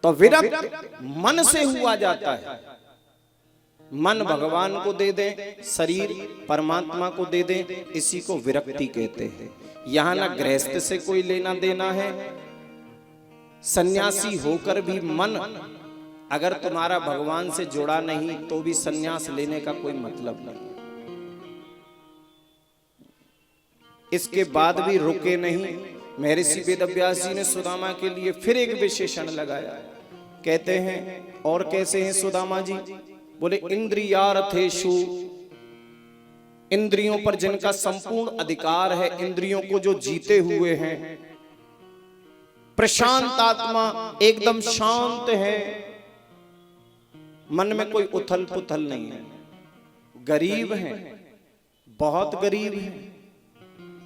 तो विरक्त मन से हुआ जाता है। मन भगवान को दे दें, शरीर परमात्मा को दे दें, इसी को विरक्ति कहते हैं। यहां ना गृहस्थ से कोई लेना देना है, सन्यासी होकर भी मन अगर तुम्हारा भगवान से जुड़ा नहीं तो भी सन्यास लेने का कोई मतलब नहीं। इसके बाद भी रुके नहीं। महर्षि वेदव्यास जी ने सुदामा के लिए फिर एक विशेषण लगाया। कहते हैं और कैसे हैं सुदामा जी? बोले इंद्रियार्थेषु, इंद्रियों पर जिनका संपूर्ण अधिकार है, इंद्रियों को जो जीते हुए हैं, प्रशांत आत्मा, एकदम शांत है, मन में कोई उथल पुथल नहीं है। गरीब हैं, बहुत गरीब हैं,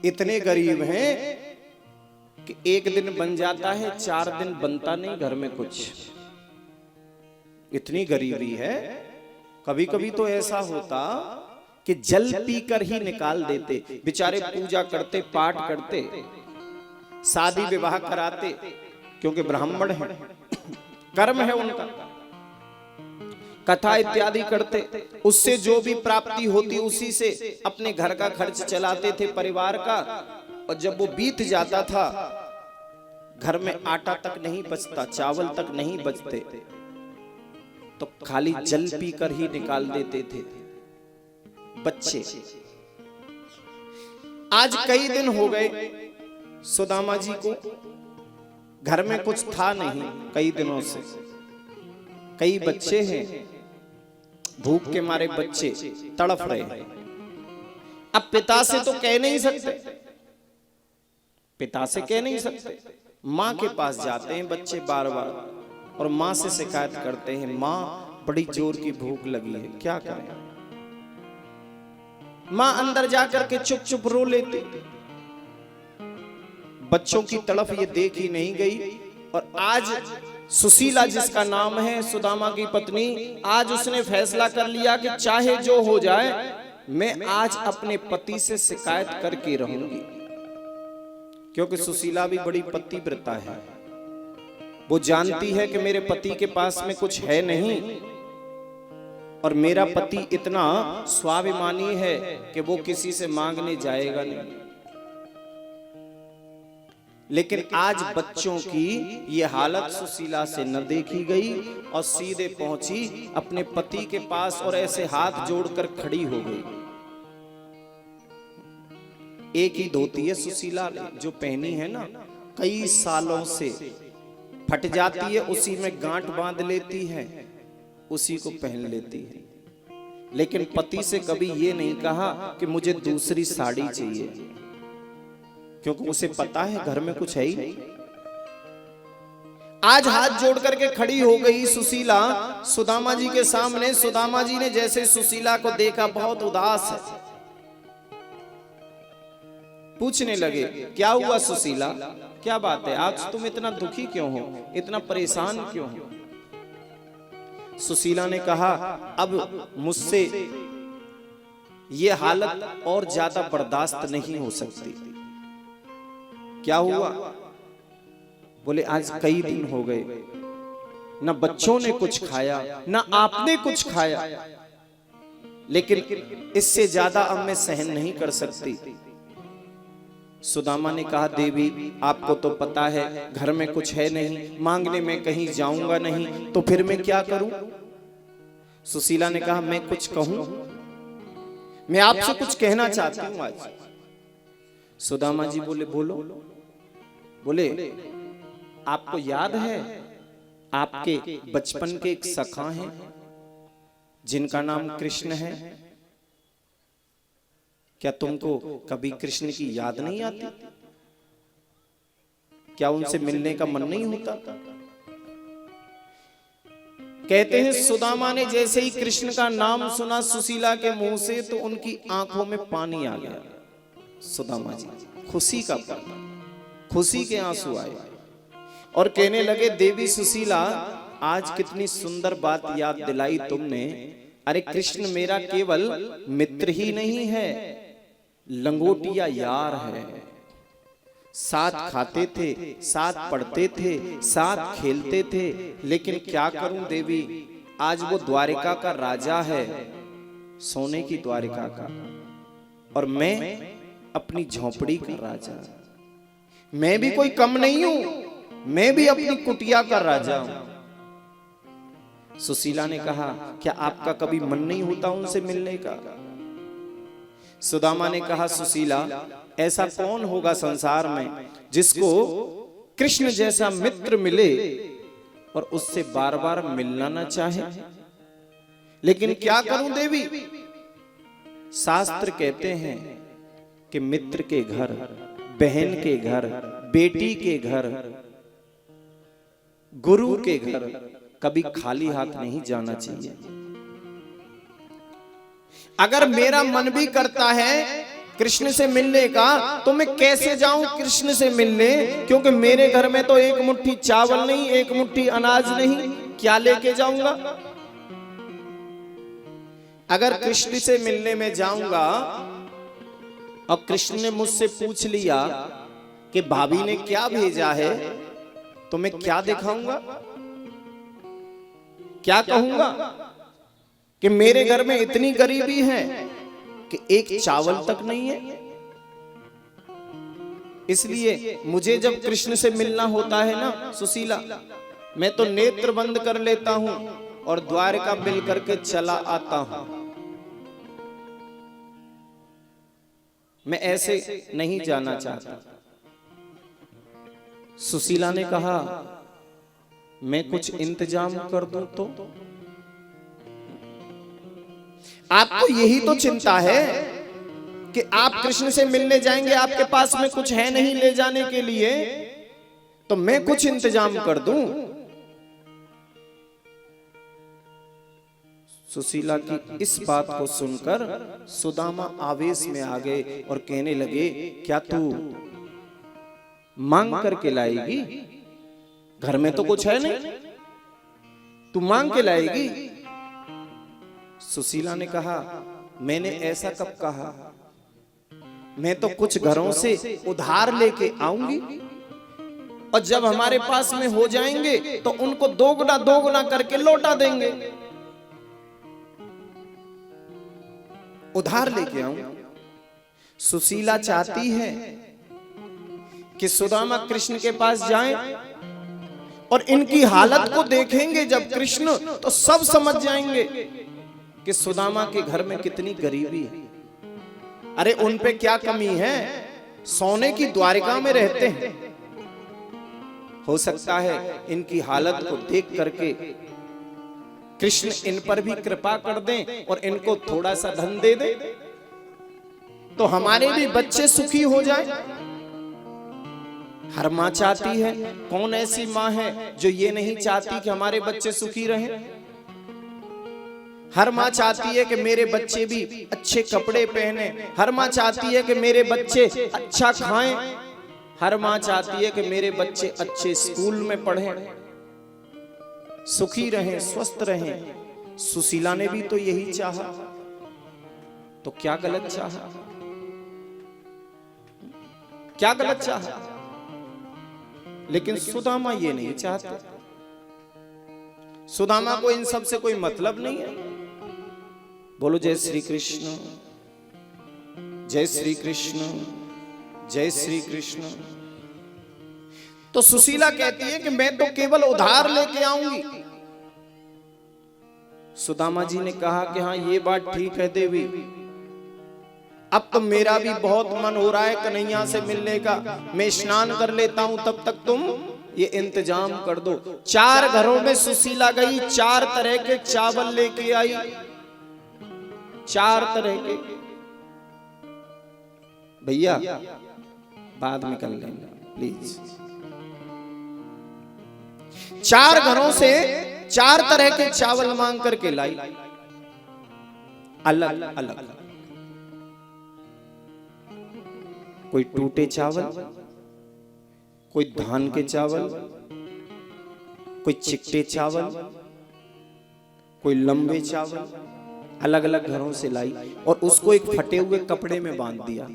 इतने गरीब हैं कि एक दिन बन जाता है, 4 दिन बनता नहीं घर में कुछ। इतनी गरीबी है। कभी कभी तो ऐसा होता कि जल पीकर ही निकाल देते। बेचारे पूजा करते, पाठ करते, शादी विवाह कराते, क्योंकि ब्राह्मण हैं, कर्म है उनका, कथा इत्यादि करते, उससे जो भी प्राप्ति होती उसी से अपने घर का खर्च चलाते थे, परिवार का। और जब वो बीत जाता था, घर में आटा तक नहीं बचता, चावल तक नहीं बचते, तो खाली जल पीकर ही निकाल देते थे बच्चे। आज कई दिन हो गए सुदामा जी को घर में कुछ था नहीं, कई दिनों से। कई बच्चे हैं, भूख के मारे बच्चे तड़फ रहे हैं। अब पिता से तो कह नहीं सकते, पिता से कह नहीं सकते, माँ के पास जाते हैं बच्चे बार बार और माँ से शिकायत करते हैं, माँ बड़ी जोर की भूख लगी है, क्या करें। माँ अंदर जाकर के चुप चुप रो लेती। बच्चों की तड़फ ये देखी नहीं गई। और आज सुशीला जिसका नाम है, सुदामा की पत्नी, आज उसने फैसला कर लिया कि चाहे जो हो जाए, मैं आज अपने पति से शिकायत करके रहूंगी। क्योंकि सुशीला भी बड़ी पतिव्रता है। वो जानती है कि मेरे पति के पास में कुछ है नहीं, और मेरा पति इतना स्वाभिमानी है कि वो किसी से मांगने जाएगा नहीं। लेकिन आज बच्चों की ये हालत सुशीला से न देखी गई और सीधे पहुंची अपने पति के पास और ऐसे हाथ जोड़कर खड़ी हो गई। एक ही धोती है सुशीला ने जो पहनी है ना, कई सालों से फट जाती है, उसी में गांठ बांध लेती है, उसी को पहन लेती है। लेकिन पति से कभी ये नहीं कहा कि मुझे दूसरी साड़ी चाहिए, क्योंकि उसे पता है घर में कुछ है ही नहीं। आज हाथ जोड़ करके खड़ी हो गई सुशीला सुदामा जी के सामने। सुदामा जी ने जैसे सुशीला को देखा, बहुत उदास है, पूछने लगे, क्या हुआ सुशीला, क्या बात है, आज तुम इतना दुखी क्यों हो, इतना परेशान क्यों हो? सुशीला ने कहा, अब मुझसे ये हालत और ज्यादा बर्दाश्त नहीं हो सकती। क्या हुआ? बोले, आज कई दिन हो गए, न बच्चों ने कुछ खाया, न आपने कुछ खाया, लेकिन इससे ज्यादा अब मैं सहन नहीं कर सकती। सुदामा ने कहा, देवी आपको तो पता है घर में कुछ है नहीं, मांगने में कहीं जाऊंगा नहीं, तो फिर मैं क्या करूं? सुशीला ने कहा, मैं कुछ कहूं, मैं आपसे कुछ कहना चाहती हूं आज। सुदामा जी बोले, बोलो। बोले, आपको याद है आपके बचपन के एक सखा हैं जिनका नाम कृष्ण है, क्या तुमको कभी कृष्ण की याद नहीं आती? क्या उनसे मिलने का मन नहीं होता? कहते हैं सुदामा ने जैसे ही कृष्ण का नाम सुना सुशीला के मुंह से, तो उनकी आंखों में पानी आ गया। सुदामा जी खुशी का पानी, खुशी के आंसू आए और कहने लगे, देवी सुशीला आज कितनी सुंदर बात याद दिलाई तुमने। अरे कृष्ण मेरा केवल मित्र ही नहीं है, लंगोटिया यार है। साथ खाते थे, साथ पढ़ते थे, साथ खेलते थे। लेकिन क्या करूं देवी, आज वो द्वारिका का राजा है, सोने की द्वारिका का, और मैं अपनी झोपड़ी का राजा। मैं भी कोई कम नहीं हूं, मैं भी अपनी कुटिया का राजा हूं। सुशीला ने कहा, क्या आपका कभी मन नहीं होता उनसे मिलने का? सुदामा ने कहा, सुशीला, ऐसा कौन होगा संसार में जिसको कृष्ण जैसा मित्र मिले और उससे बार बार मिलना ना चाहे? लेकिन क्या करूं देवी, शास्त्र कहते हैं कि मित्र के घर, बहन के घर, बेटी के घर, गुरु के घर कभी खाली हाथ नहीं जाना चाहिए। अगर मेरा मन भी करता है कृष्ण से मिलने का, तो मैं कैसे जाऊं कृष्ण से मिलने? क्योंकि मेरे घर में तो एक मुट्ठी चावल नहीं, एक मुट्ठी अनाज नहीं, क्या लेके जाऊंगा? अगर कृष्ण से मिलने में जाऊंगा और कृष्ण ने मुझसे पूछ लिया कि भाभी ने क्या भेजा है, तो मैं क्या दिखाऊंगा? क्या कहूंगा कि मेरे घर में इतनी गरीबी है कि एक चावल तक नहीं है। इसलिए मुझे जब कृष्ण से मिलना होता है ना सुशीला, मैं तो नेत्र बंद कर लेता हूं और द्वारका मिल करके चला आता हूं। मैं ऐसे नहीं जाना चाहता। सुशीला ने कहा, मैं कुछ इंतजाम कर दूं तो? आपको यही तो चिंता है कि आप कृष्ण से मिलने जाएंगे, आपके पास में कुछ है नहीं ले जाने के लिए, तो मैं कुछ इंतजाम कर दूं। सुशीला की इस बात को सुनकर सुदामा आवेश में आ गए और कहने लगे, क्या तू मांग करके लाएगी? घर में तो कुछ है नहीं, तू मांग के लाएगी? सुशीला ने कहा, मैंने ऐसा कब कहा? मैं तो कुछ घरों से उधार लेके आऊंगी और जब हमारे पास में हो जाएंगे तो उनको दोगुना दोगुना करके लौटा देंगे। उधार लेके आऊंगा। सुशीला चाहती है कि सुदामा कृष्ण के पास जाएं और इनकी हालत को देखेंगे जब कृष्ण, तो सब समझ जाएंगे कि सुदामा के घर में कितनी गरीबी है। अरे उन पे क्या कमी है, सोने की द्वारिका में रहते हैं। हो सकता है इनकी हालत को देख करके कृष्ण इन पर भी कृपा कर दें और इनको थोड़ा सा धन दे दें, तो हमारे भी बच्चे सुखी हो जाएं। हर मां चाहती है, कौन ऐसी मां है जो ये नहीं चाहती कि हमारे बच्चे सुखी रहें? हर मां चाहती है कि मेरे बच्चे भी अच्छे कपड़े पहने, हर मां चाहती है कि मेरे बच्चे अच्छा खाएं, हर मां चाहती है कि मेरे बच्चे अच्छे स्कूल में पढ़ें, सुखी रहें, स्वस्थ रहें। सुशीला ने भी तो यही चाहा, तो क्या गलत चाहा? क्या गलत चाहा? लेकिन सुदामा ये नहीं चाहता। सुदामा को इन सब से कोई मतलब नहीं है। बोलो जय श्री कृष्ण, जय श्री कृष्ण, जय श्री कृष्ण। तो सुशीला कहती है कि मैं तो केवल उधार लेके आऊंगी। सुदामा जी ने कहा कि हाँ ये बात ठीक है देवी, अब तो मेरा भी बहुत मन हो रहा है कन्हैया से मिलने का, मैं स्नान कर लेता हूं, तब तक तुम ये इंतजाम कर दो। 4 घरों में सुशीला गई, 4 तरह के चावल लेके आई, 4 तरह के। भैया बाद में कर लेंगे प्लीज। 4 घरों से 4 तरह के चावल मांग करके लाई, अलग अलग। कोई टूटे चावल, कोई धान के चावल, कोई चिट्टे चावल, कोई लंबे चावल, अलग अलग घरों से लाई और उसको एक फटे हुए कपड़े में बांध दिया,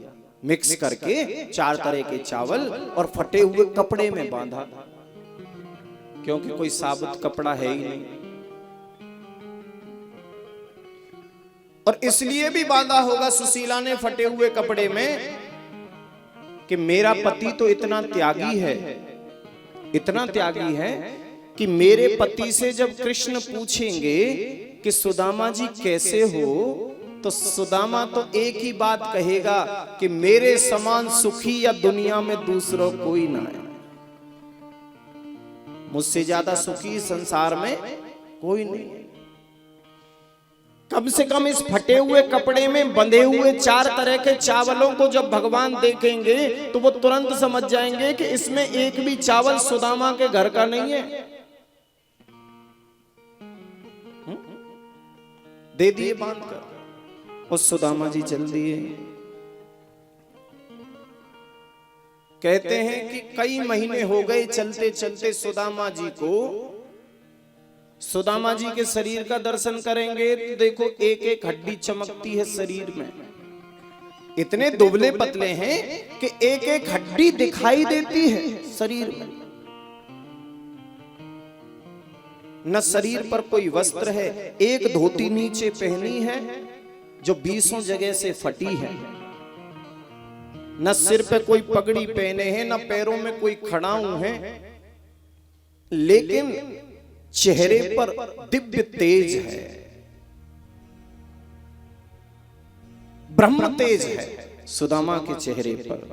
मिक्स करके 4 तरह के चावल और फटे हुए कपड़े में बांधा, क्योंकि कोई साबुत कपड़ा है ही नहीं। और इसलिए भी बांधा होगा सुशीला ने फटे हुए कपड़े में कि मेरा पति तो इतना त्यागी है, इतना त्यागी है कि मेरे पति से जब कृष्ण पूछेंगे कि सुदामा जी कैसे हो, तो सुदामा तो एक ही बात कहेगा कि मेरे समान सुखी या दुनिया में दूसरा कोई ना है, मुझसे ज्यादा सुखी संसार में कोई नहीं है। कम से कम इस फटे हुए कपड़े में बंधे हुए 4 तरह के चावलों को जब भगवान देखेंगे तो वो तुरंत समझ जाएंगे कि इसमें एक भी चावल सुदामा के घर का नहीं है। दे दिए बांध कर और सुदामा जी चल दिए। कहते हैं कि कई महीने हो गए चलते चलते सुदामा जी को। सुदामा जी के शरीर का दर्शन करेंगे तो देखो एक एक हड्डी चमकती है शरीर में, इतने दुबले पतले हैं कि एक एक हड्डी दिखाई देती है शरीर में। न शरीर पर कोई वस्त्र है, एक धोती नीचे पहनी है जो 20 जगह से फटी है, न सिर पे कोई पगड़ी पहने हैं, न पैरों में कोई खड़ाऊ है, लेकिन चेहरे पर दिव्य तेज है, ब्रह्म तेज है सुदामा के चेहरे पर,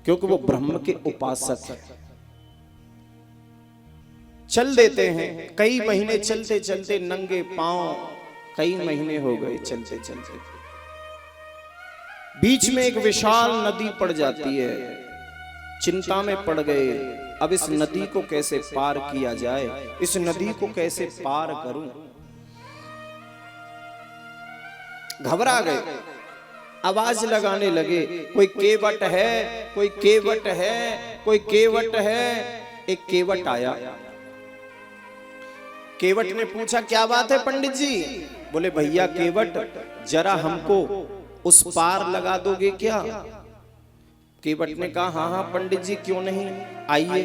क्योंकि वो ब्रह्म के उपासक है। चल देते हैं, कई महीने चलते चलते नंगे पांव, कई महीने हो गए चलते चलते। बीच में एक विशाल नदी पड़ जाती है, चिंता में पड़ गए, अब इस नदी को कैसे पार किया जाए, इस नदी को कैसे पार करूं। घबरा गए, आवाज लगाने लगे, कोई केवट है, कोई केवट है, कोई केवट है। एक केवट आया, केवट ने पूछा क्या बात है पंडित जी? बोले भैया केवट, जरा हमको उस पार लगा दोगे क्या? केवट ने कहा हाँ हाँ पंडित जी क्यों नहीं, आइए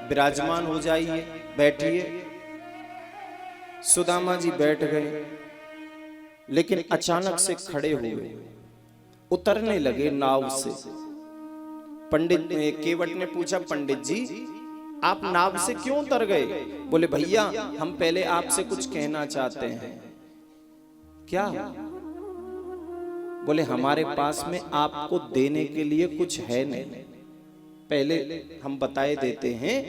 विराजमान हो जाइए, बैठिए। सुदामा जी बैठ गए, लेकिन अचानक से खड़े हुए, उतरने लगे नाव से। पंडित ने, केवट ने पूछा पंडित जी आप नाव से क्यों उतर गए? बोले भैया हम पहले आपसे कुछ कहना चाहते हैं। क्या? बोले हमारे पास में आपको देने के लिए कुछ है नहीं, पहले हम बताए देते हैं।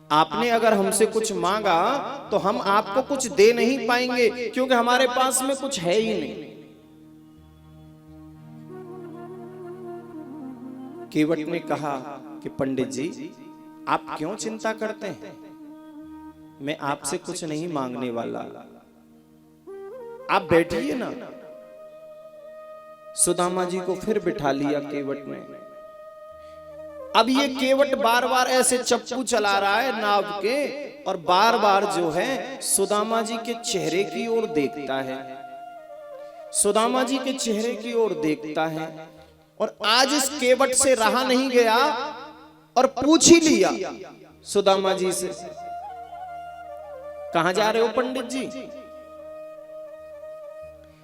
आपने अगर हमसे कुछ मांगा तो हम आपको कुछ दे नहीं पाएंगे, क्योंकि हमारे पास में कुछ है ही नहीं। केवट ने कहा कि पंडित जी आप क्यों चिंता करते हैं, मैं आपसे कुछ नहीं मांगने वाला, आप बैठिए ना। सुदामा जी को फिर बिठा लिया केवट ने। अब ये केवट बार बार ऐसे चप्पू चला रहा है नाव के, और बार बार जो है सुदामा जी के चेहरे की ओर देखता है, सुदामा जी के चेहरे की ओर देखता है। और आज इस केवट से रहा नहीं गया और पूछ ही लिया सुदामा जी से, कहां जा रहे हो पंडित जी?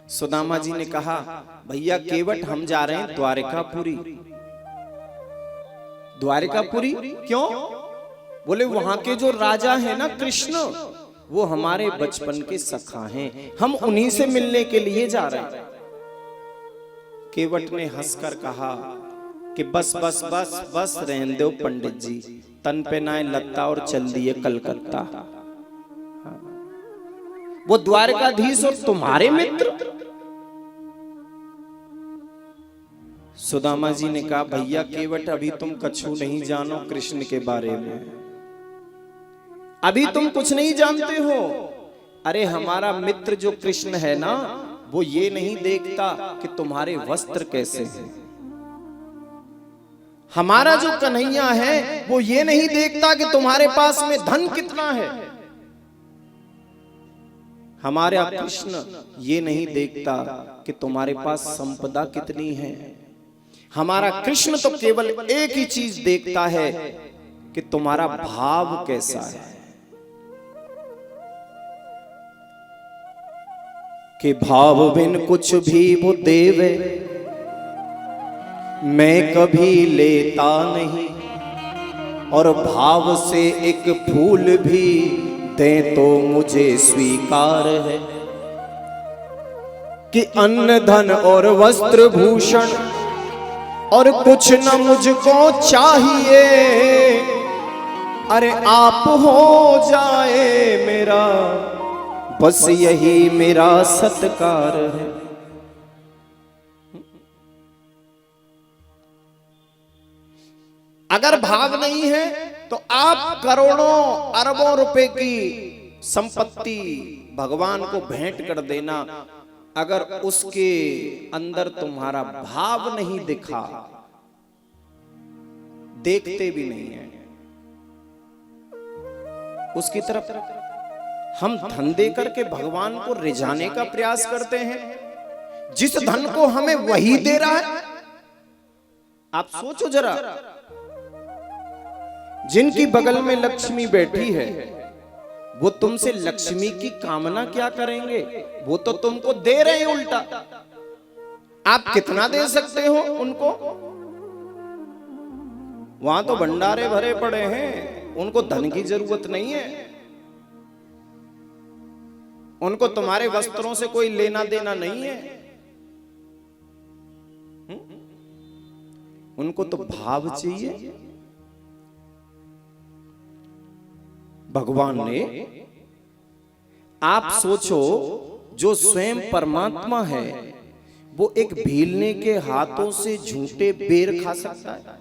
सुदामा जी ने कहा भैया केवट हम जा रहे हैं द्वारिकापुरी। द्वारिकापुरी क्यों? बोले वहां के जो राजा है ना कृष्ण, वो हमारे बचपन के सखा हैं, हम उन्हीं से मिलने के लिए जा रहे हैं। केवट ने हंसकर कहा कि बस बस बस बस रहने दो पंडित जी, तन पे नाए लत्ता और चल दिए कलकत्ता। वो द्वारकाधीश और तुम्हारे मित्र? सुदामा जी ने कहा भैया केवट अभी तुम कछु नहीं जानो कृष्ण के बारे में, अभी तुम कुछ नहीं जानते हो। अरे हमारा मित्र जो कृष्ण है ना, वो ये नहीं देखता कि तुम्हारे वस्त्र कैसे हैं। हमारा जो कन्हैया है वो ये नहीं देखता कि तुम्हारे पास में धन कितना है। हमारा कृष्ण ये नहीं देखता कि तुम्हारे पास संपदा कितनी है। हमारा कृष्ण तो केवल एक ही चीज देखता है कि तुम्हारा भाव कैसा है, कि भाव बिन कुछ भी वो देवे मैं कभी लेता नहीं, और भाव से एक फूल भी दे तो मुझे स्वीकार है, कि अन्न धन और वस्त्र भूषण और कुछ न मुझको चाहिए, अरे आप हो जाए मेरा बस यही मेरा सत्कार है। अगर भाव नहीं है तो आप करोड़ों अरबों रुपए की संपत्ति भगवान को भेंट कर देना, अगर उसके अंदर तुम्हारा भाव नहीं दिखा, देखते भी नहीं है उसकी तरफ, हम धन दे करके भगवान को रिझाने का प्रयास करते हैं। जिस धन को हमें वही दे रहा है। आप सोचो जरा, जिनकी बगल में लक्ष्मी बैठी है वो तुमसे लक्ष्मी की कामना क्या करेंगे, वो तो तुमको दे रहे हैं उल्टा। आप कितना दे सकते हो उनको? वहां तो भंडारे भरे पड़े हैं, उनको धन की जरूरत नहीं है, उनको तुम्हारे वस्त्रों से कोई लेना देना नहीं है, उनको तो भाव चाहिए। भगवान ने, आप सोचो, जो स्वयं परमात्मा है वो एक भीलने के हाथों से झूठे बेर खा सकता है?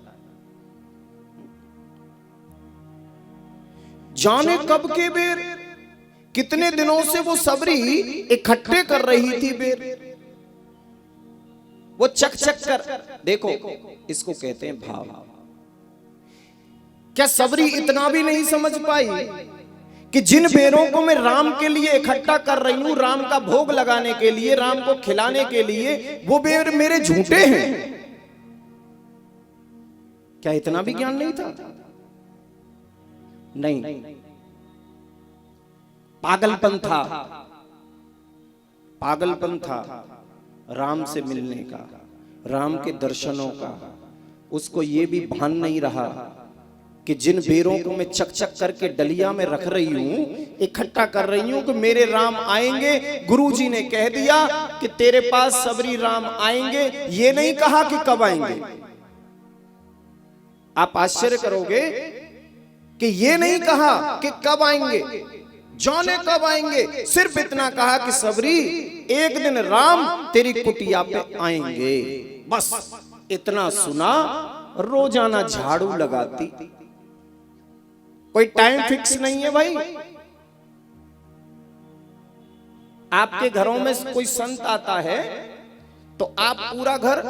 जाने कब के बेर, कितने दिनों से वो सबरी इकट्ठे कर रही थी बेर, वो चक चक कर। देखो, इसको कहते हैं भाव। क्या सबरी इतना भी नहीं समझ पाई कि जिन बेरों को मैं राम के लिए इकट्ठा कर रही हूं, राम का भोग लगाने के लिए, राम को खिलाने के लिए, वो बेर मेरे झूठे हैं? क्या इतना भी ज्ञान नहीं था? नहीं, पागलपन था, पागलपन था राम से मिलने का, राम के दर्शनों का। उसको ये भी भान नहीं रहा कि जिन बेरों को मैं चक चक करके डलिया में रख रही हूं, इकट्ठा कर रही हूं, कि मेरे राम आएंगे। गुरुजी ने कह दिया कि तेरे पास सबरी राम आएंगे, ये नहीं कहा कि कब आएंगे। आप आश्चर्य करोगे कि ये नहीं कहा कि कब आएंगे, जाने कब आएंगे, सिर्फ इतना कहा कि सबरी एक दिन राम तेरी कुटिया पे आएंगे। बस इतना सुना, रोजाना झाड़ू लगाती। कोई टाइम फिक्स नहीं है भाई। आपके घरों में कोई संत आता है तो आप पूरा घर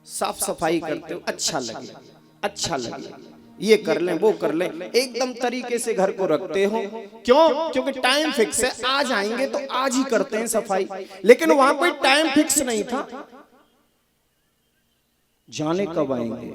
साफ सफाई करते हो, अच्छा लगे, अच्छा लगे, ये कर लें, वो कर लें, एकदम तरीके से घर को रखते हो। क्यों? क्योंकि टाइम फिक्स है, आज आएंगे तो आज ही करते हैं सफाई। लेकिन वहां कोई टाइम फिक्स नहीं था, जाने कब आएंगे।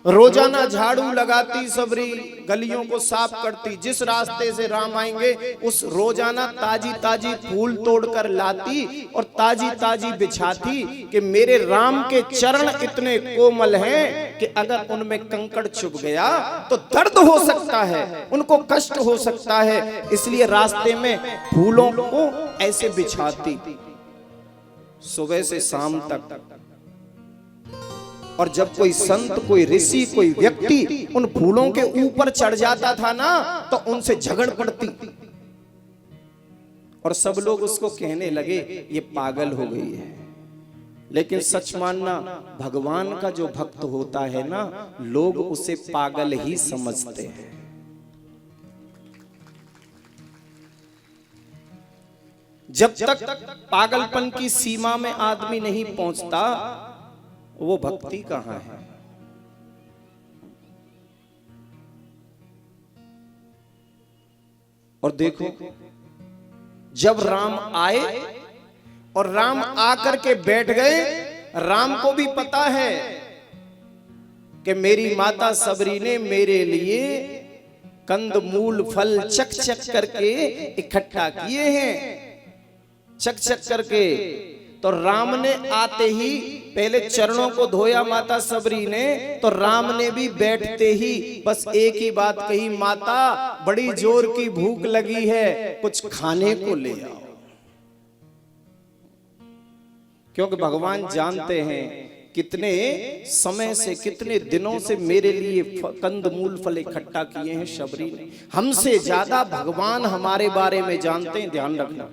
रोजाना झाड़ू लगाती सबरी, गलियों को साफ करती, जिस रास्ते से राम आएंगे उस रोजाना ताजी ताजी फूल तोड़कर लाती और ताजी ताजी बिछाती कि मेरे राम के चरण इतने कोमल हैं कि अगर उनमें कंकड़ चुभ गया तो दर्द हो सकता है, उनको कष्ट हो सकता है, इसलिए रास्ते में फूलों को ऐसे बिछाती सुबह से शाम तक। और जब कोई संत, कोई ऋषि, कोई व्यक्ति उन फूलों के ऊपर चढ़ जाता था ना, तो उनसे झगड़ पड़ती और सब लोग उसको कहने लगे ये पागल हो गई है। लेकिन सच मानना, भगवान का जो भक्त होता है ना, लोग उसे पागल ही समझते हैं। जब तक पागलपन की सीमा में आदमी नहीं पहुंचता, वो भक्ति कहां है। और देखो, जब राम आए और राम आकर के बैठ गए राम को भी पता है कि मेरी माता सबरी ने मेरे लिए कंद मूल फल चक चक करके इकट्ठा किए हैं, चक चक करके। तो राम ने आते ही पहले चरणों को धोया माता सबरी ने, तो राम ने भी बैठते ही बस एक ही बात कही, माता बड़ी जोर की भूख लगी है, कुछ खाने को ले आओ। क्योंकि भगवान जानते हैं कितने समय से, कितने दिनों से मेरे लिए कंदमूल फल इकट्ठा किए हैं शबरी ने। हमसे ज्यादा भगवान हमारे बारे में जानते हैं, ध्यान रखना,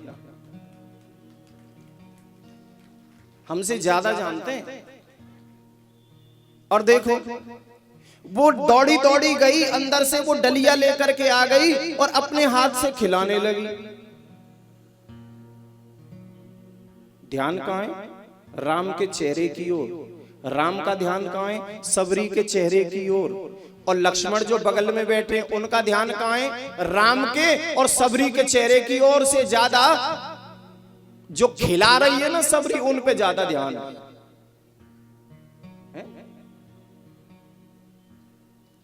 हमसे ज्यादा जानते हैं। और देखो वो दौड़ी दौड़ी गई, अंदर से वो डलिया लेकर के आ गई और अपने हाथ से खिलाने लगी। ध्यान कहां है? राम के चेहरे की ओर। राम का ध्यान कहां है? सबरी के चेहरे की ओर। और लक्ष्मण जो बगल में बैठे उनका ध्यान कहां है? राम के और सबरी के चेहरे की ओर से ज्यादा जो खिला रही है ना सबरी, उन पे ज्यादा ध्यान है।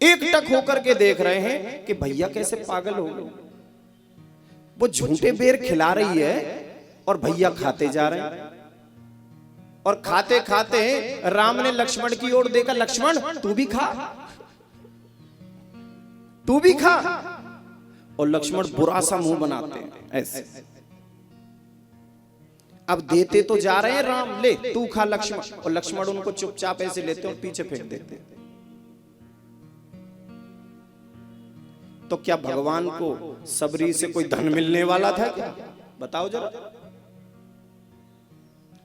एक टक होकर के देख रहे हैं कि भैया कैसे पागल हो गए। वो झूठे बेर खिला रही है और भैया खाते जा रहे हैं। और खाते खाते राम ने लक्ष्मण की ओर देखा, लक्ष्मण तू भी खा, तू भी खा। और लक्ष्मण बुरा सा मुंह बनाते हैं ऐसे। अब देते तो जा रहे हैं राम, ले तू खा लक्ष्मण, और लक्ष्मण उनको चुपचाप ऐसे लेते और पीछे फेंक देते। तो क्या भगवान को सबरी से कोई धन मिलने वाला था क्या? बताओ जरा।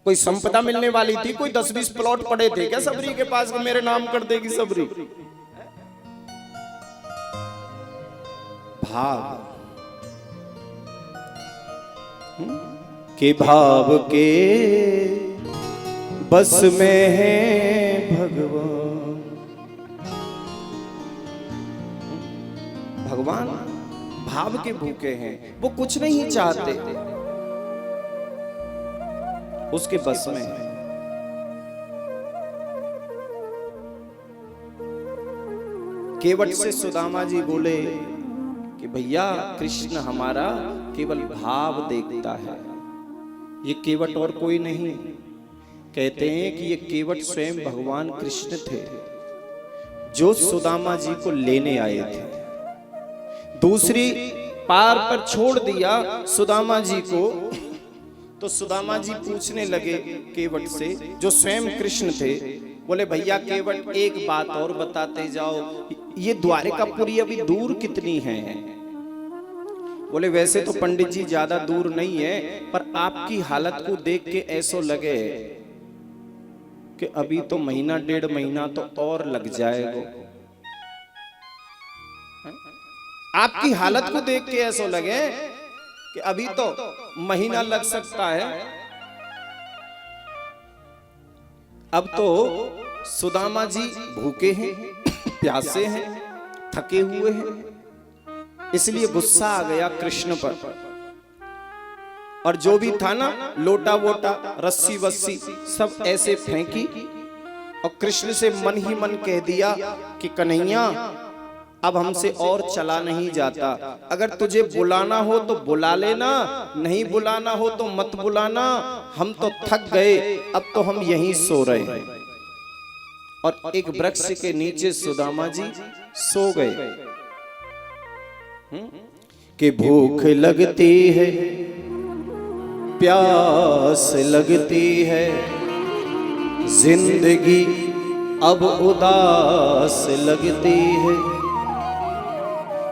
कोई संपदा मिलने वाली थी? कोई 10-20 प्लॉट पड़े थे क्या सबरी के पास, मेरे नाम कर देगी सबरी? भाव के भाव के बस में है भगवान। भगवान भाव के भूखे हैं, वो कुछ नहीं चाहते, उसके बस में है। केवट से सुदामा जी बोले कि भैया कृष्ण हमारा केवल भाव देखता है, ये केवट और कोई नहीं। कहते हैं कि ये केवट स्वयं भगवान कृष्ण थे जो सुदामा जी को लेने आए थे। दूसरी पार पर छोड़ दिया सुदामा जी को, तो सुदामा जी पूछने लगे केवट से जो स्वयं कृष्ण थे, बोले भैया केवट एक बात और बताते जाओ, ये द्वारिकापुरी अभी दूर कितनी है? बोले वैसे तो पंडित जी ज्यादा दूर नहीं है, पर आपकी हालत को देख के ऐसो लगे कि अभी तो महीना 1.5 महीना तो और लग जाएगा। आपकी हालत को देख के ऐसो लगे कि अभी तो महीना लग सकता है। अब तो सुदामा जी भूखे हैं, प्यासे हैं, थके हुए हैं, इसलिए गुस्सा आ गया कृष्ण पर। और जो भी था ना लोटा वोटा रस्सी वस्सी सब ऐसे फेंकी और कृष्ण से मन ही मन कह दिया कि कन्हैया अब हमसे और चला नहीं जाता, अगर तुझे बुलाना हो तो बुला लेना, नहीं बुलाना हो तो मत बुलाना, हम तो थक गए, अब तो हम यहीं सो रहे हैं। और एक वृक्ष के नीचे सुदामा जी सो गए। कि भूख लगती है, प्यास लगती है, जिंदगी अब उदास लगती है,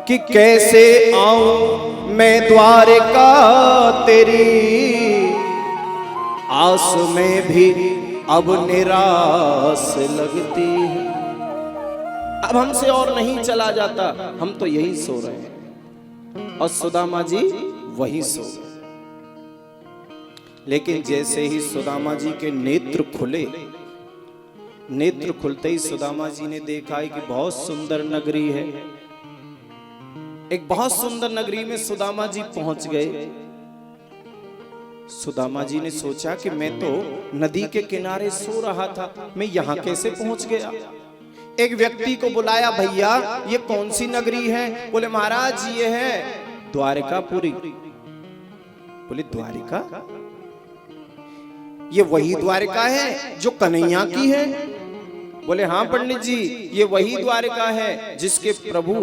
कि कैसे आऊं मैं द्वारिका तेरी, आस में भी अब निराश लगती है। अब हमसे और नहीं चला जाता, हम तो यही सो रहे हैं। और सुदामा जी वही सो गए। लेकिन जैसे ही सुदामा जी के नेत्र खुले, नेत्र खुलते ही सुदामा जी ने देखा है कि बहुत सुंदर नगरी है। एक बहुत सुंदर नगरी में सुदामा जी पहुंच गए। सुदामा जी ने सोचा कि मैं तो नदी के किनारे सो रहा था, मैं यहाँ कैसे पहुंच गया। एक व्यक्ति को बुलाया, भैया ये कौन सी नगरी है? बोले महाराज ये है द्वारिकापुरी। बोले द्वारिका? ये वही द्वारिका है जो कन्हैया की है? बोले हाँ पंडित जी, ये वही द्वारिका है जिसके प्रभु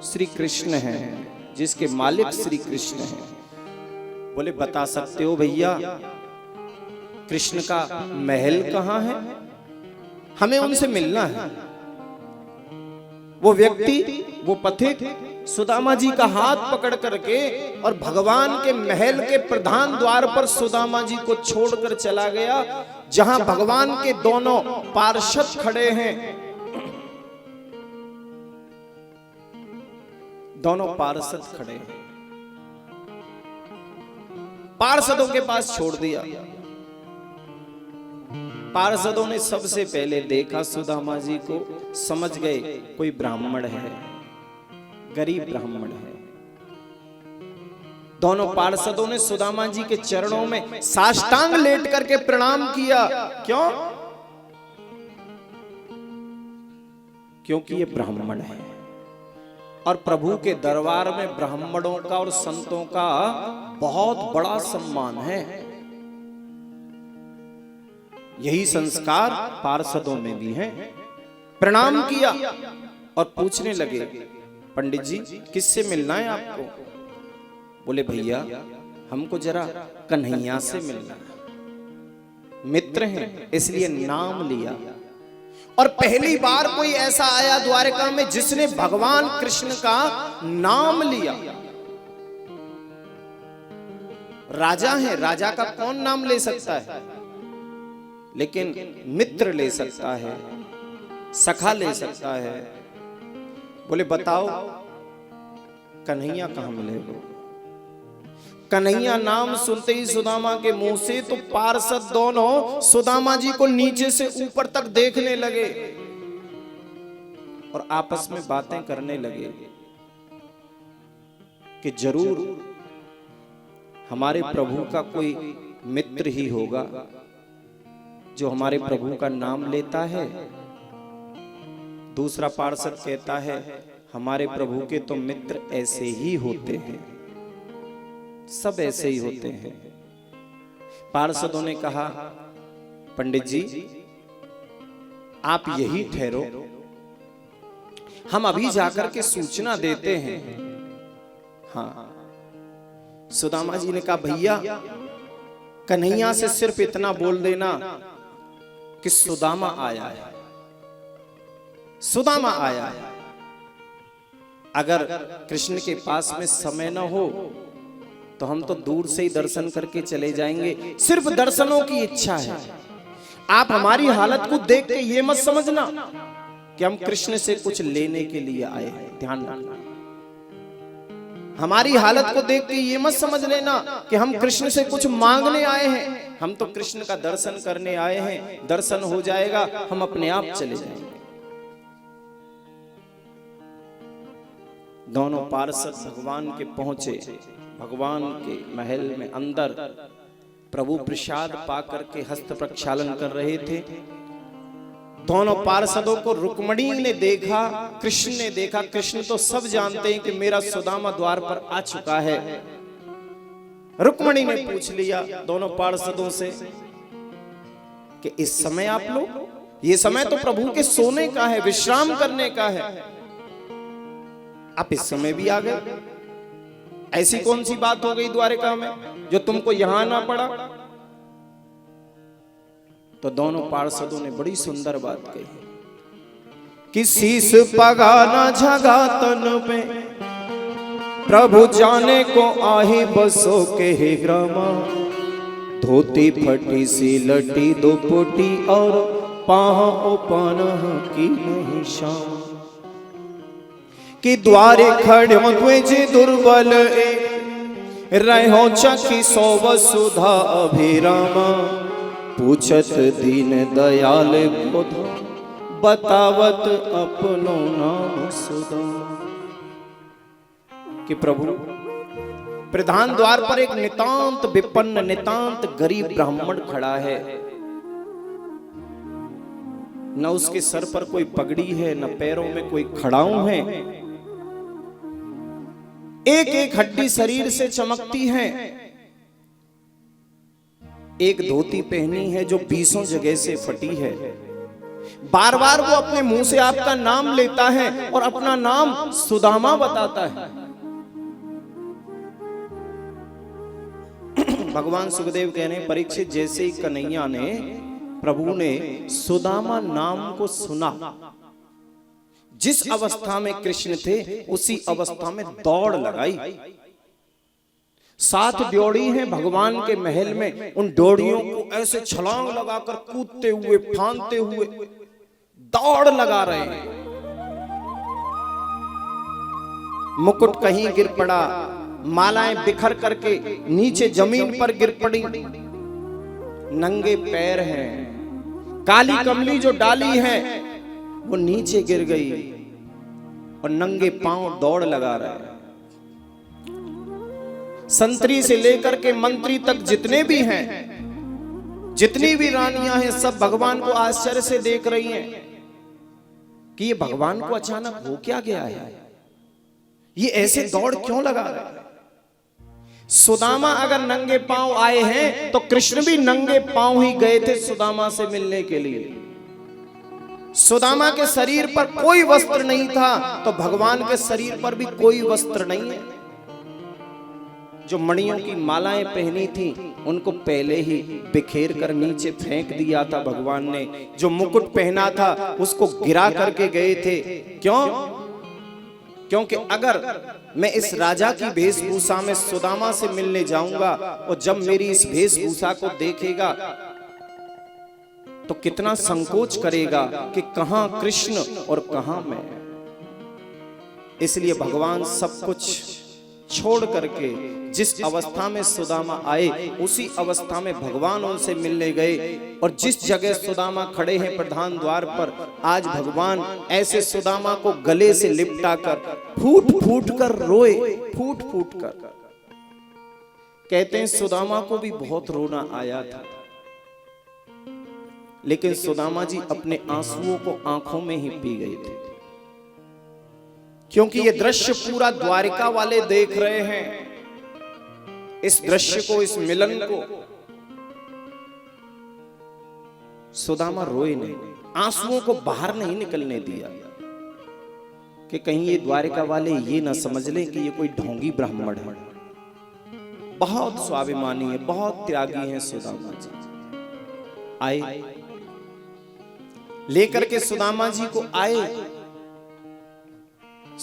श्री कृष्ण हैं, जिसके मालिक श्री कृष्ण हैं। बोले बता सकते हो भैया कृष्ण का महल कहाँ है? हमें उनसे मिलना है। वो व्यक्ति, वो पथिक सुदामा जी का हाथ पकड़ करके और भगवान के महल के प्रधान द्वार पर सुदामा जी को छोड़कर चला गया, जहां भगवान के दोनों पार्षद खड़े हैं। दोनों पार्षद खड़े हैं। पार्षदों के पास छोड़ दिया। पार्षदों ने सबसे पहले देखा सुदामा जी को, समझ गए कोई ब्राह्मण है, गरीब ब्राह्मण है। दोनों पार्षदों ने सुदामा जी के चरणों में साष्टांग लेट करके प्रणाम किया। क्यों? क्योंकि ये ब्राह्मण है और प्रभु के दरबार में ब्राह्मणों का और संतों का बहुत बड़ा सम्मान है। यही संस्कार पार्षदों में भी है। प्रणाम किया और पूछने लगे, पंडित जी किससे मिलना है आपको? बोले भैया हमको जरा कन्हैया से मिलना है, मित्र हैं इसलिए नाम लिया। और पहली बार कोई ऐसा आया द्वारका में जिसने भगवान कृष्ण का नाम लिया। राजा है, राजा का कौन नाम ले सकता है? लेकिन मित्र ले सकता है, सखा ले सकता है। बोले बताओ कन्हैया कहां मिलेगा? कन्हैया नाम सुनते ही सुदामा के मुंह से तो पार्षद दोनों सुदामा जी को नीचे से ऊपर तक देखने लगे और आपस में बातें करने लगे कि जरूर हमारे प्रभु का कोई मित्र ही होगा जो हमारे प्रभु का नाम लेता है। दूसरा पार्षद कहता है हमारे प्रभु के तो मित्र ऐसे ही होते हैं, सब ऐसे ही होते हैं। पार्षदों ने कहा पंडित जी आप यही ठहरो, हम अभी जाकर के सूचना देते हैं। हाँ, सुदामा जी ने कहा भैया कन्हैया से सिर्फ इतना बोल देना कि सुदामा आया है, सुदामा आया है। अगर कृष्ण के पास में समय न हो तो हम तो दूर से ही दर्शन करके चले जाएंगे, सिर्फ दर्शनों की इच्छा है। आप हमारी हालत को देख के ये मत समझना कि हम कृष्ण से कुछ लेने के लिए आए हैं। ध्यान रखना, हमारी हालत को देख के ये मत समझ लेना कि हम कृष्ण से कुछ मांगने आए हैं। हम तो कृष्ण का दर्शन करने आए हैं, दर्शन हो जाएगा हम अपने आप चले जाएंगे। दोनों पार्षद भगवान के पहुंचे, भगवान के महल में अंदर प्रभु प्रसाद पाकर के हस्त प्रक्षालन कर रहे थे। दोनों पार्षदों को रुक्मणी ने देखा, कृष्ण ने देखा। कृष्ण तो सब जानते हैं कि मेरा सुदामा द्वार पर आ चुका है। रुक्मणी ने पूछ लिया दोनों पार्षदों से कि इस समय आप लोग, ये समय तो प्रभु के सोने का है, विश्राम करने का है, आप इस समय भी आ गए। ऐसी कौन सी बात हो गई द्वारिका में जो तुमको यहां आना पड़ा? तो दोनों पार्षदों ने बड़ी सुंदर बात कही कि शीस पगाना झगा तन पे प्रभु जाने को आही बसो के हे ग्रामा, धोती फटी सी लटी दुपट्टी और पाँव पनह की नहीं शाम, कि द्वारे खड़े द्विज दुर्बल रहो चखी सो वसुधा अभिरामा, पूछत दीन दयाल बोध बतावत अपनो नाम सुदा। कि प्रभु प्रधान द्वार पर एक नितांत विपन्न, नितांत गरीब ब्राह्मण खड़ा है। न उसके सर पर कोई पगड़ी है, न पैरों में कोई खड़ाऊं है। एक एक हड्डी शरीर से चमकती है। एक धोती पहनी है जो 20 जगह से फटी है। बार बार वो अपने मुंह से आपका नाम लेता है और अपना नाम सुदामा बताता है। भगवान सुखदेव कह रहे हैं, परीक्षित जैसे ही कन्हैया ने, प्रभु ने सुदामा नाम को सुना, जिस अवस्था में कृष्ण थे उसी अवस्था में दौड़ लगाई। 7 ड्योढ़ी हैं भगवान के महल में, उन ड्योढ़ियों को ऐसे छलांग लगाकर कूदते हुए, फांदते हुए दौड़ लगा रहे हैं। मुकुट कहीं गिर पड़ा, मालाएं बिखर करके नीचे जमीन पर गिर पड़ी। नंगे पैर हैं, काली कमली जो डाली है वो नीचे गिर गई और नंगे पांव दौड़ लगा रहे हैं। संतरी से लेकर के मंत्री तक जितने भी हैं, जितनी भी रानियां हैं, सब भगवान को आश्चर्य से देख रही हैं कि ये भगवान को अचानक हो क्या गया है, ये ऐसे दौड़ क्यों लगा रहे हैं। सुदामा अगर नंगे पांव आए हैं तो कृष्ण भी नंगे पांव ही गए थे सुदामा से मिलने के लिए। सुदामा के शरीर पर कोई वस्त्र नहीं था तो भगवान के शरीर पर भी कोई वस्त्र नहीं है। जो मणियों की मालाएं पहनी थी उनको पहले ही बिखेर कर नीचे फेंक दिया था भगवान ने। जो मुकुट पहना था उसको गिरा करके गए थे। क्यों? क्योंकि अगर मैं इस राजा की वेशभूषा में सुदामा से मिलने जाऊंगा और जब मेरी इस वेशभूषा को देखेगा तो कितना संकोच करेगा कि कहां कृष्ण और कहां मैं। इसलिए भगवान सब कुछ छोड़ करके जिस अवस्था में सुदामा आए उसी अवस्था में भगवान उनसे मिलने गए। और जिस जगह सुदामा खड़े हैं प्रधान द्वार पर, आज भगवान ऐसे सुदामा को गले से लिपटा कर फूट फूट कर रोए, फूट फूट कर। कहते हैं सुदामा को भी बहुत रोना आया था, लेकिन सुदामा जी अपने आंसुओं को आंखों में ही पी गए थे, क्योंकि ये दृश्य पूरा द्वारिका वाले देख रहे हैं। इस दृश्य को, इस मिलन को सुदामा रोए नहीं, आंसुओं को बाहर नहीं निकलने दिया कि कहीं ये द्वारिका वाले ये ना समझ लें कि ये कोई ढोंगी ब्राह्मण है। बहुत स्वाभिमानी है, बहुत त्यागी है सुदामा जी। आए, लेकर के सुदामा जी को आए,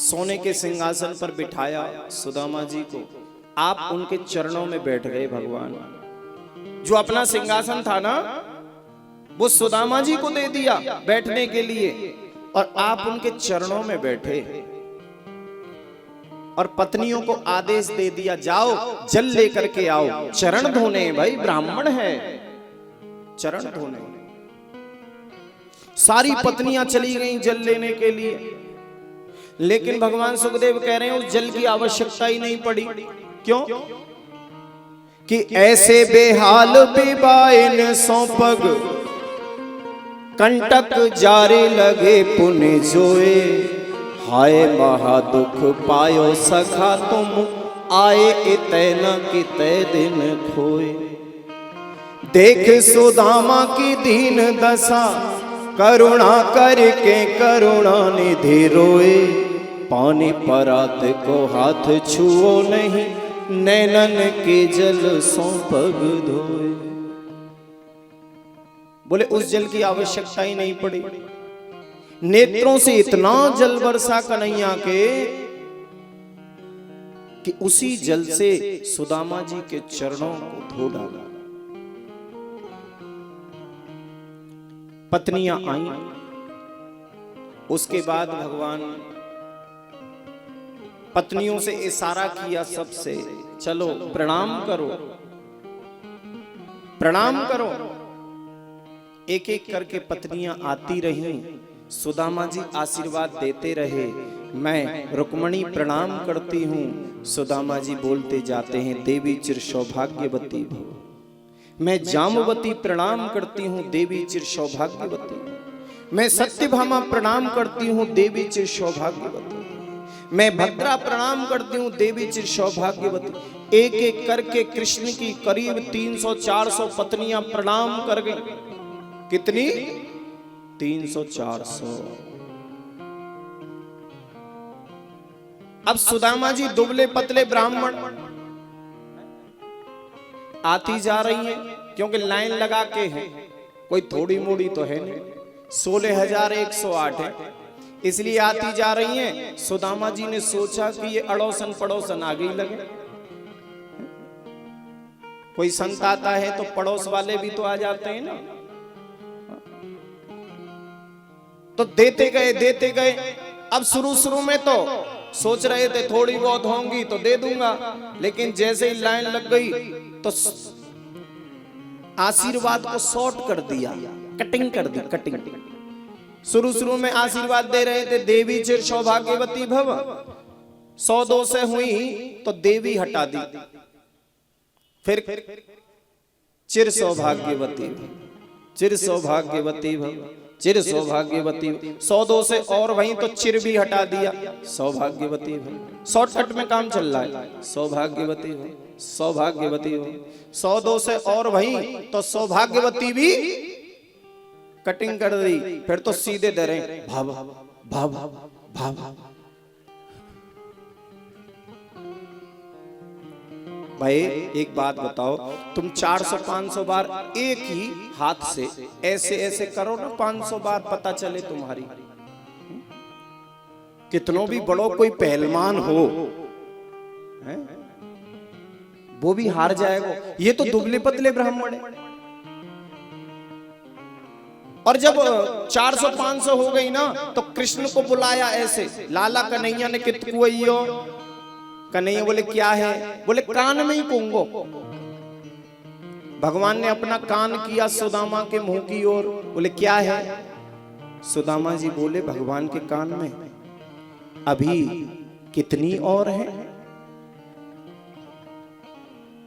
सोने के सिंहासन पर बिठाया सुदामा जी को। आप उनके चरणों में बैठ गए भगवान। जो अपना सिंहासन था ना वो सुदामा जी को दे दिया बैठने के लिए और आप उनके चरणों में बैठे और पत्नियों को आदेश दे दिया, जाओ जल लेकर के आओ। चरण धोने, भाई ब्राह्मण है, चरण धोने। सारी पत्नियां चली गईं जल लेने के लिए, लेकिन भगवान सुखदेव कह रहे हैं उस जल की आवश्यकता ही नहीं पड़ी। क्यों? कि ऐसे बेहाल बेबाइन सौंपग कंटक जारे लगे पुण्य जोए। हाय महादुख पायो सखा तुम आए इतै न कितै दिन खोए। देख सुदामा की दीन दशा करुणा करके करुणा निधि रोए। पानी परात को हाथ छुओ नहीं नैनन के जल सो पग धोए। बोले उस जल की आवश्यकता ही नहीं पड़ी। नेत्रों से इतना जल बरसा कन्हैया के कि उसी जल से सुदामा जी के चरणों को धो डाला। पत्नियां आई, उसके बाद भगवान पत्नियों से इशारा किया सबसे, चलो प्रणाम करो, प्रणाम करो। एक एक करके पत्नियां आती रहीं, सुदामा जी आशीर्वाद देते रहे। मैं रुक्मणी प्रणाम करती हूँ। सुदामा जी बोलते जाते हैं, देवी चिर सौभाग्यवती भव। मैं जामवती प्रणाम करती हूँ, देवी चिर सौभाग्यवती। मैं सत्यभामा प्रणाम करती हूँ, देवी चिर सौभाग्यवती। मैं भद्रा प्रणाम करती हूँ, देवी चिर सौभाग्यवती। एक एक करके कृष्ण की करीब 300-400 पत्नियां प्रणाम कर गई। कितनी? 300-400। अब सुदामा जी दुबले पतले ब्राह्मण आती जा रही हैं, क्योंकि लाइन लगा के है, कोई थोड़ी मोड़ी तो है नहीं। 16,108 है, इसलिए आती जा रही हैं। सुदामा जी ने सोचा कि ये अड़ोसन पड़ोसन आगे ही लगे। कोई संत आता है तो पड़ोस वाले भी तो आ जाते हैं ना। तो देते गए। अब शुरू में तो सोच रहे थे थोड़ी बहुत होंगी तो दे दूंगा, लेकिन जैसे ही लाइन लग गई तो आशीर्वाद को शॉर्ट कर दिया, कटिंग कर दी, कटिंग। शुरू में आशीर्वाद दे रहे थे, देवी चिर सौभाग्यवती भव। 100-2 से हुई तो देवी हटा दी, फिर चिर सौभाग्यवती, चिर सौभाग्यवती भव, चिर सौभाग्यवती। 100-2 से और वहीं तो चिर भी हटा दिया, सौभाग्यवती भव। शॉर्टकट में काम चल रहा है, सौभाग्यवती भव, सौभाग्यवती भव। 100-2 से और वहीं तो सौभाग्यवती भी कटिंग कर दी, फिर तो सीधे दे रहे भव भव भव। भाई एक बात बताओ, तुम 400-500 बार एक ही हाथ से ऐसे करो ना, 500 बार पता चले तुम्हारी। कितनों भी बड़ो कोई पहलवान हो, वो भी हार जाएगा। ये तो दुबले पतले ब्राह्मण है। और जब 400-500 हो गई ना, तो कृष्ण को बुलाया ऐसे, लाला कन्हैया ने कित कुइयो। कन्हैया बोले क्या है? बोले कान में ही पूंगो। भगवान ने अपना कान किया सुदामा के मुंह की ओर, बोले क्या है? सुदामा जी बोले भगवान के कान में अभी कितनी और है?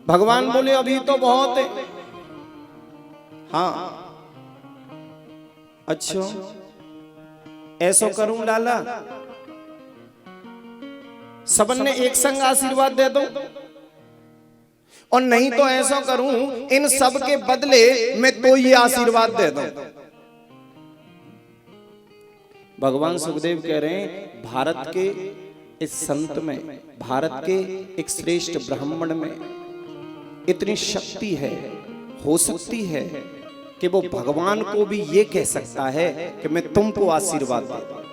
भगवान बोले अभी तो बहुत है। हाँ अच्छा, ऐसा करूं लाला, सबन ने एक संग आशीर्वाद दे दो, और नहीं तो ऐसा करूं इन सब के बदले मैं तो ये आशीर्वाद दे दूं। भगवान सुखदेव कह रहे हैं, भारत के इस संत में, भारत के एक श्रेष्ठ ब्राह्मण में इतनी शक्ति है, हो सकती है कि वो भगवान को भी ये कह सकता है कि मैं तुमको आशीर्वाद दे दूं।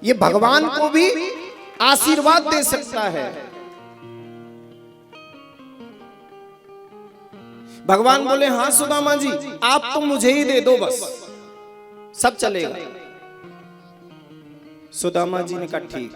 ये भगवान को भी आशीर्वाद दे सकता है। भगवान बोले हाँ सुदामा जी, आप तो मुझे ही दे दो, बस सब चलेगा। सुदामा जी ने कहा ठीक।